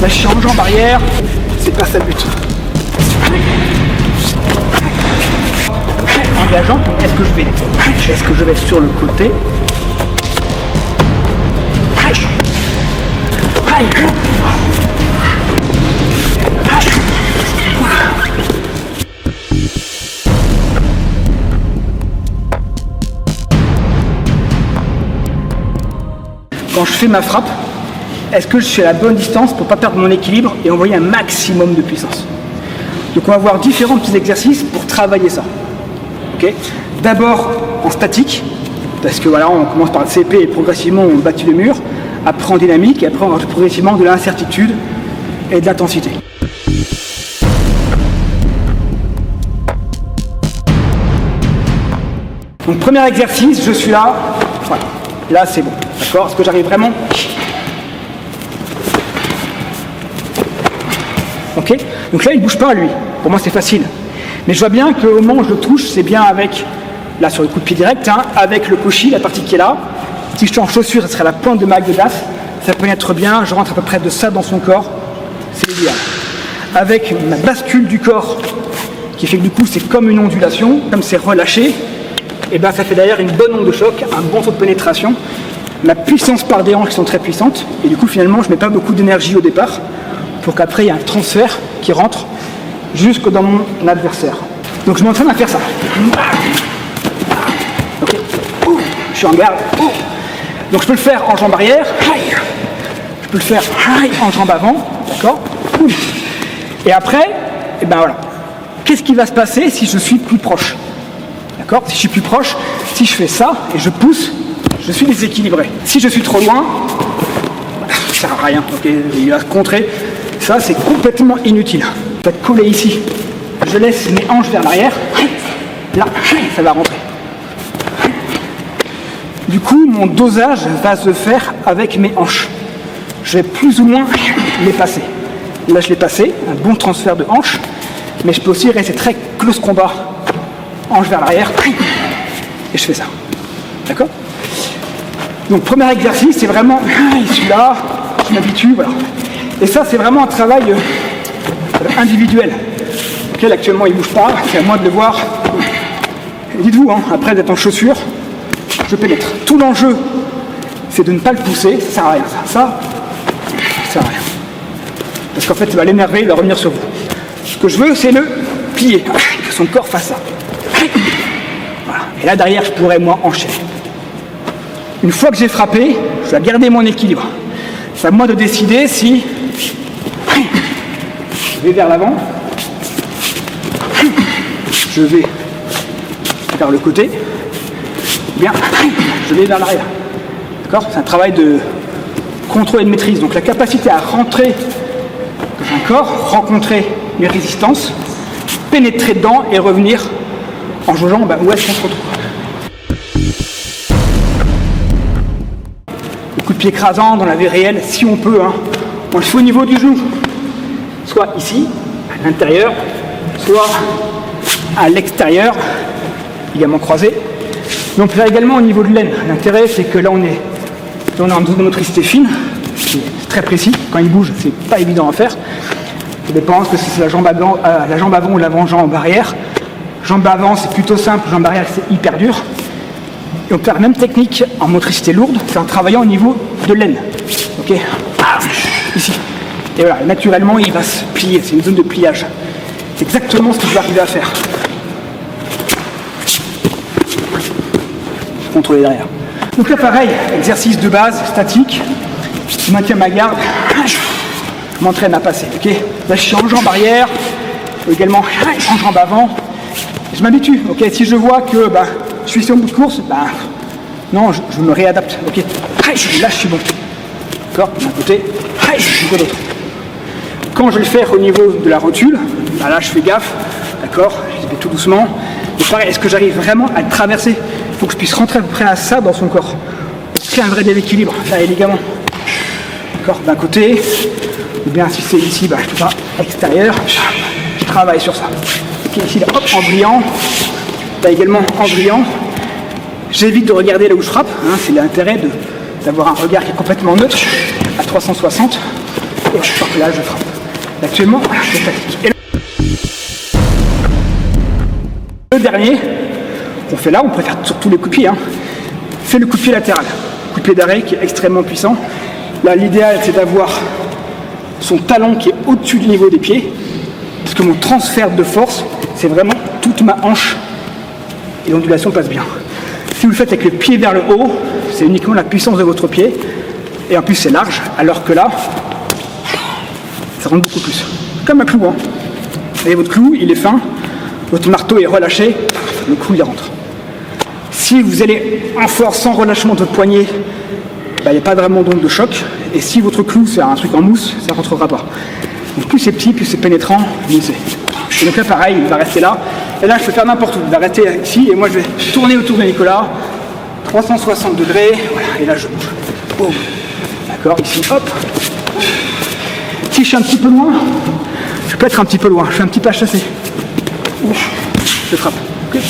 Là, je suis en jambe arrière, c'est pas ça le but. Engageant, est-ce que je vais sur le côté? Quand je fais ma frappe, est-ce que je suis à la bonne distance pour ne pas perdre mon équilibre et envoyer un maximum de puissance? Donc on va voir différents petits exercices pour travailler ça. Okay. D'abord en statique, parce que voilà, on commence par le CP et progressivement on bâtit le mur, après en dynamique et après on rajoute progressivement de l'incertitude et de l'intensité. Donc premier exercice, je suis là, voilà, là c'est bon, d'accord? Est-ce que j'arrive vraiment? Ok, donc là il ne bouge pas lui, pour moi c'est facile. Mais je vois bien qu'au moment où je le touche, c'est bien avec, là sur le coup de pied direct, hein, avec le koshi, la partie qui est là. Si je suis en chaussure, ça serait la pointe de ma glace, ça peut être bien, je rentre à peu près de ça dans son corps, c'est l'idéal. Avec ma bascule du corps, qui fait que du coup c'est comme une ondulation, comme c'est relâché, et ben ça fait derrière une bonne onde de choc, un bon taux de pénétration, ma puissance par des hanches qui sont très puissantes, et du coup finalement je ne mets pas beaucoup d'énergie au départ, pour qu'après il y ait un transfert qui rentre jusque dans mon adversaire. Donc je m'entraîne à faire ça. Ok. Je suis en garde. Donc je peux le faire en jambe arrière. Je peux le faire en jambe avant. D'accord. Et après, et ben voilà. Qu'est-ce qui va se passer si je suis plus proche? D'accord. Si je suis plus proche, si je fais ça et je pousse, je suis déséquilibré. Si je suis trop loin, ça sert à rien. Ok. Il va se contrer. Ça c'est complètement inutile. Je vais être collé ici. Je laisse mes hanches vers l'arrière. Là, ça va rentrer. Du coup, mon dosage va se faire avec mes hanches. Je vais plus ou moins les passer. Là, je l'ai passé, un bon transfert de hanches. Mais je peux aussi rester très close combat. Hanches vers l'arrière. Et je fais ça. D'accord? Donc, premier exercice, c'est vraiment celui-là. Je m'habitue, voilà. Et ça, c'est vraiment un travail individuel. Okay, actuellement, il ne bouge pas, c'est à moi de le voir. Et dites-vous, hein, après d'être en chaussure, je pénètre. Tout l'enjeu, c'est de ne pas le pousser, ça ne sert à rien. Ça sert à rien. Parce qu'en fait, ça va l'énerver, il va revenir sur vous. Ce que je veux, c'est le plier, que son corps fasse ça. Voilà. Et là, derrière, je pourrais, moi, enchaîner. Une fois que j'ai frappé, je vais garder mon équilibre. C'est à moi de décider si je vais vers l'avant, je vais vers le côté, ou bien je vais vers l'arrière. D'accord? C'est un travail de contrôle et de maîtrise. Donc la capacité à rentrer dans un corps, rencontrer mes résistances, pénétrer dedans et revenir en jaugeant où est-ce qu'on se retrouve. Le coup de pied écrasant dans la vie réelle, si on peut, hein, on le fait au niveau du genou. Soit ici, à l'intérieur, soit à l'extérieur, ligament croisé. Mais on peut faire également au niveau de l'aine. L'intérêt, c'est que là, on est en zone de motricité fine, c'est très précis. Quand il bouge, c'est pas évident à faire. Ça dépend que si c'est la jambe avant ou l'avant-jambe arrière. Jambe avant, c'est plutôt simple. Jambe arrière, c'est hyper dur. Et on peut faire la même technique en motricité lourde, c'est en travaillant au niveau de l'aine. Ok, ici. Et voilà, naturellement, il va se plier. C'est une zone de pliage. C'est exactement ce que je vais arriver à faire. Contrôler derrière. Donc là, pareil, exercice de base, statique. Je maintiens ma garde. Je m'entraîne à passer. Ok. Là, je suis en jambe arrière, également en jambe avant. Je m'habitue. Ok. Si je vois que je suis sur le bout de course, non, je me réadapte. Ok. Là, je suis bon. D'accord. D'un côté, de l'autre. Quand je vais le faire au niveau de la rotule, là je fais gaffe, d'accord, je vais tout doucement. Mais pareil, est-ce que j'arrive vraiment à le traverser? Il faut que je puisse rentrer à peu près à ça dans son corps. C'est un vrai déséquilibre, faire les ligaments. D'accord, d'un côté, ou bien si c'est ici, je fais ça extérieur, je travaille sur ça. Ok, ici, là, hop, en brillant, là également en brillant. J'évite de regarder là où je frappe, hein, c'est l'intérêt d'avoir un regard qui est complètement neutre, à 360. Et là, je frappe. Actuellement, c'est tactique. Et le dernier qu'on fait là, on préfère sur tous les coups de pied, c'est le coup de pied latéral. Coup de pied d'arrêt qui est extrêmement puissant. Là, l'idéal, c'est d'avoir son talon qui est au-dessus du niveau des pieds, parce que mon transfert de force, c'est vraiment toute ma hanche et l'ondulation passe bien. Si vous le faites avec le pied vers le haut, c'est uniquement la puissance de votre pied, et en plus c'est large, alors que là, ça rentre beaucoup plus. Comme un clou, Et votre clou, il est fin, votre marteau est relâché, le clou il rentre. Si vous allez en force sans relâchement de votre poignet, il n'y a pas vraiment d'onde de choc, et si votre clou c'est un truc en mousse, ça ne rentrera pas. Donc plus c'est petit, plus c'est pénétrant, mieux c'est. Et donc là pareil, il va rester là, et là je peux faire n'importe où, il va rester ici, et moi je vais tourner autour de Nicolas, 360 degrés, voilà, et là je bouge. Boum. D'accord, ici, hop. Si je suis un petit peu loin, je peux être un petit peu loin, je fais un petit pas chassé. Je frappe. Okay.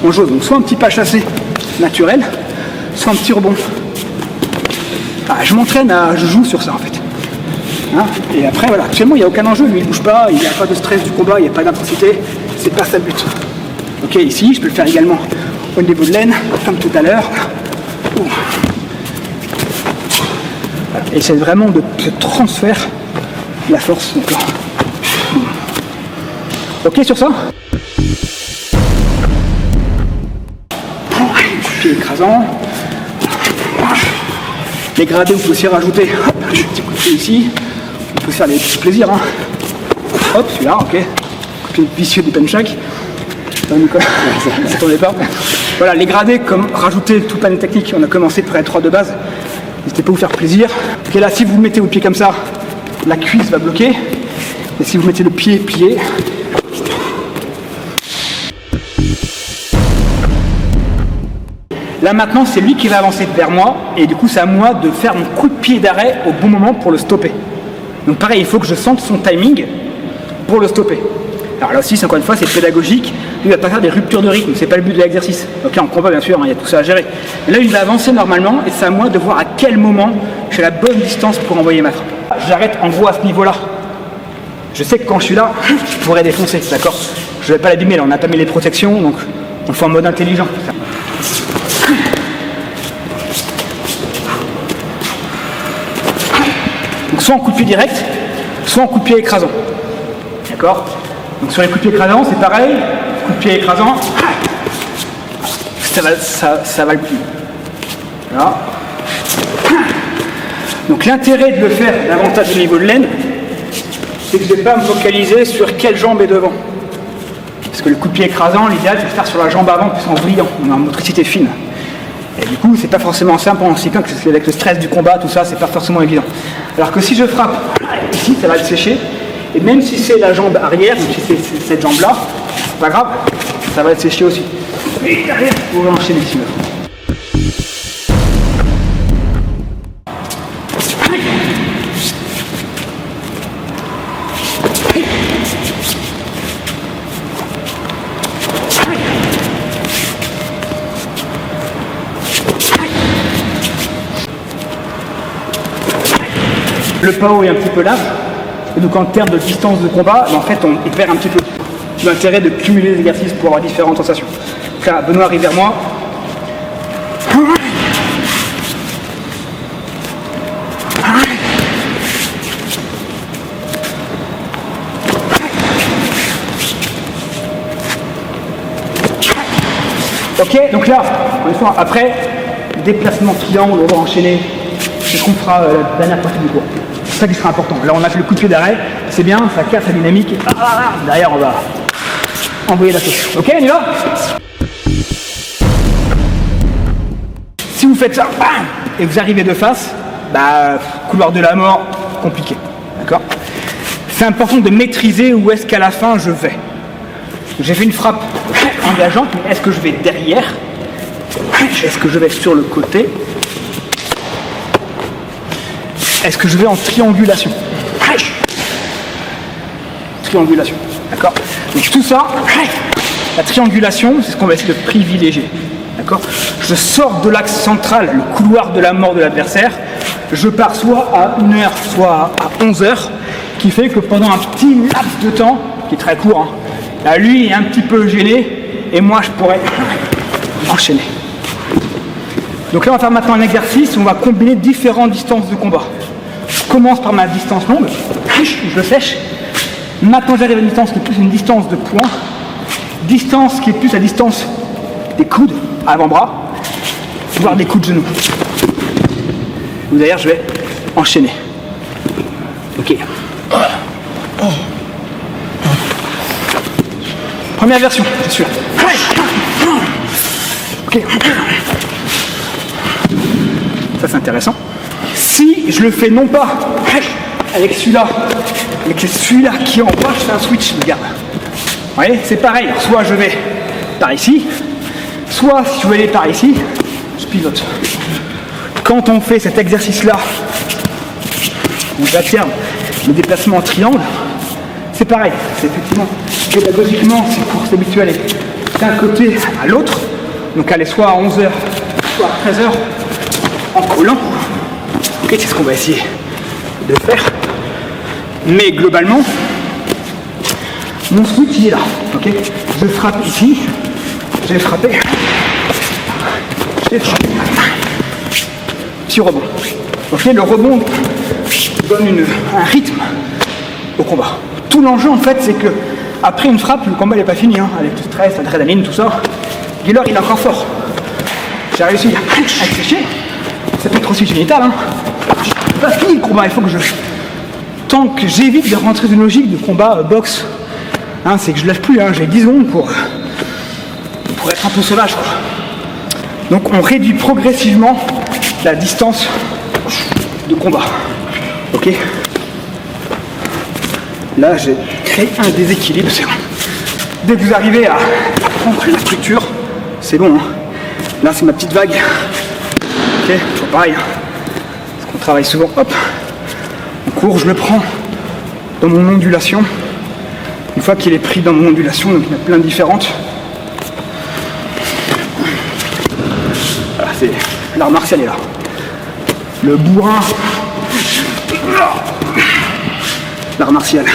On joue donc soit un petit pas chassé naturel, soit un petit rebond. Je m'entraîne je joue sur ça en fait. Et après voilà, actuellement il n'y a aucun enjeu, lui il ne bouge pas, il n'y a pas de stress du combat, il n'y a pas d'intensité, c'est pas ça le but. Ok, ici je peux le faire également au niveau de l'aine, comme tout à l'heure. Et c'est vraiment de transfert la force. Ok sur ça? Pied écrasant. Les gradés, on peut aussi rajouter un petit coup de pied ici. On peut se faire des petits plaisirs. Hop, celui-là, ok. Coup de pied vicieux du penchak. Nicolas, ça ne s'attendait pas. Voilà, les gradés, comme rajouter tout panel technique, on a commencé par les 3 de base. N'hésitez pas à vous faire plaisir. Ok, là, si vous mettez vos pieds comme ça, la cuisse va bloquer. Et si vous mettez le pied plié, là maintenant c'est lui qui va avancer vers moi et du coup c'est à moi de faire mon coup de pied d'arrêt au bon moment pour le stopper. Donc pareil, il faut que je sente son timing pour le stopper. Alors là aussi, encore une fois, c'est pédagogique. Lui, il ne va pas faire des ruptures de rythme, c'est pas le but de l'exercice. Ok, en combat bien sûr, il y a tout ça à gérer. Mais là, il va avancer normalement et c'est à moi de voir à quel moment j'ai la bonne distance pour envoyer ma frappe. J'arrête en gros à ce niveau-là. Je sais que quand je suis là, je pourrais défoncer, d'accord? Je ne vais pas l'abîmer, là on n'a pas mis les protections, donc on le fait en mode intelligent. Donc soit en coup de pied direct, soit en coup de pied écrasant. D'accord? Donc sur les coups de pied écrasants, c'est pareil. Coup de pied écrasant, ça va le plier. Voilà. Donc l'intérêt de le faire davantage au niveau de l'aine, c'est que je ne vais pas me focaliser sur quelle jambe est devant. Parce que le coup de pied écrasant, l'idéal c'est de faire sur la jambe avant, plus en vrillant, on a une motricité fine. Et du coup, c'est pas forcément simple en cycling, parce qu'avec le stress du combat, tout ça, c'est pas forcément évident. Alors que si je frappe ici, ça va le sécher. Et même si c'est la jambe arrière, donc si c'est cette jambe-là, c'est pas grave, ça va être séché aussi. Et derrière, vous pouvez enchaîner ici. Le PAO est un petit peu large, et donc en termes de distance de combat, en fait on perd un petit peu. L'intérêt de cumuler les exercices pour avoir différentes sensations. Donc là, Benoît arrive vers moi. Ok, donc là, après, déplacement triangle, on va enchaîner. C'est ce qu'on fera la dernière partie du cours. C'est ça qui sera important. Là, on a fait le coup de pied d'arrêt, c'est bien, ça casse la dynamique. Derrière, on va envoyer la sauce. Ok, on y va? Si vous faites ça, et vous arrivez de face, couloir de la mort, compliqué. D'accord? C'est important de maîtriser où est-ce qu'à la fin je vais. J'ai fait une frappe engageante, mais est-ce que je vais derrière? Est-ce que je vais sur le côté? Est-ce que je vais en triangulation? Triangulation, d'accord? Donc tout ça, la triangulation, c'est ce qu'on va essayer de privilégier, d'accord? Je sors de l'axe central, le couloir de la mort de l'adversaire, je pars soit à 1h, soit à 11h, qui fait que pendant un petit laps de temps, qui est très court, hein, là, lui est un petit peu gêné, et moi je pourrais enchaîner. Donc là on va faire maintenant un exercice où on va combiner différentes distances de combat. Je commence par ma distance longue, je le sèche. Maintenant j'arrive à une distance qui est plus une distance de poing, distance qui est plus la distance des coudes, avant-bras, voire des coups de genoux. D'ailleurs je vais enchaîner. Ok. Première version, je suis là. Ok. Ça c'est intéressant. Si je le fais non pas avec celui-là, mais que c'est celui-là qui est en bas, je fais un switch, regarde. Vous voyez, c'est pareil. Soit je vais par ici, soit si je veux aller par ici, je pivote. Quand on fait cet exercice-là, où j'alterne le déplacement en triangle, c'est pareil. C'est effectivement, pédagogiquement, c'est pour s'habituer à aller d'un côté à l'autre. Donc aller soit à 11h, soit à 13h, en collant. Ok, c'est ce qu'on va essayer de faire. Mais globalement, mon switch il est là. Ok, je frappe ici, je vais frapper, je vais frapper. Petit rebond. Ok, le rebond donne un rythme au combat. Tout l'enjeu en fait, c'est que après une frappe, le combat n'est pas fini, hein, avec le stress, l'adrénaline, tout ça. Giller il est encore fort. J'ai réussi à sécher. Ça peut être aussi génital. Hein. C'est pas fini le combat, il faut que tant que j'évite de rentrer dans une logique de combat boxe, hein, c'est que je lâche plus, hein, j'ai 10 secondes pour être un peu sauvage, quoi. Donc on réduit progressivement la distance de combat. Ok. Là j'ai créé un déséquilibre, c'est bon. Dès que vous arrivez à prendre la structure, c'est bon. Hein. Là c'est ma petite vague. Ok, toujours pareil. Hein. Parce qu'on travaille souvent, hop. En cours, je le prends dans mon ondulation. Une fois qu'il est pris dans mon ondulation, donc il y en a plein de différentes. Voilà, c'est l'art martial est là. Le bourrin. L'art martial. De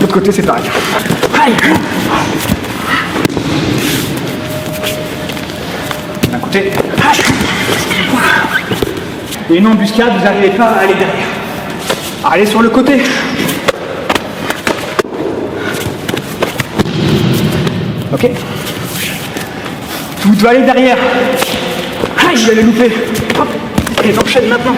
l'autre côté, c'est pareil. D'un côté. Et une embuscade, vous n'arrivez pas à aller derrière. Allez sur le côté. Ok. Vous devez aller derrière. Ah, je vais les louper. Hop. Et j'enchaîne maintenant.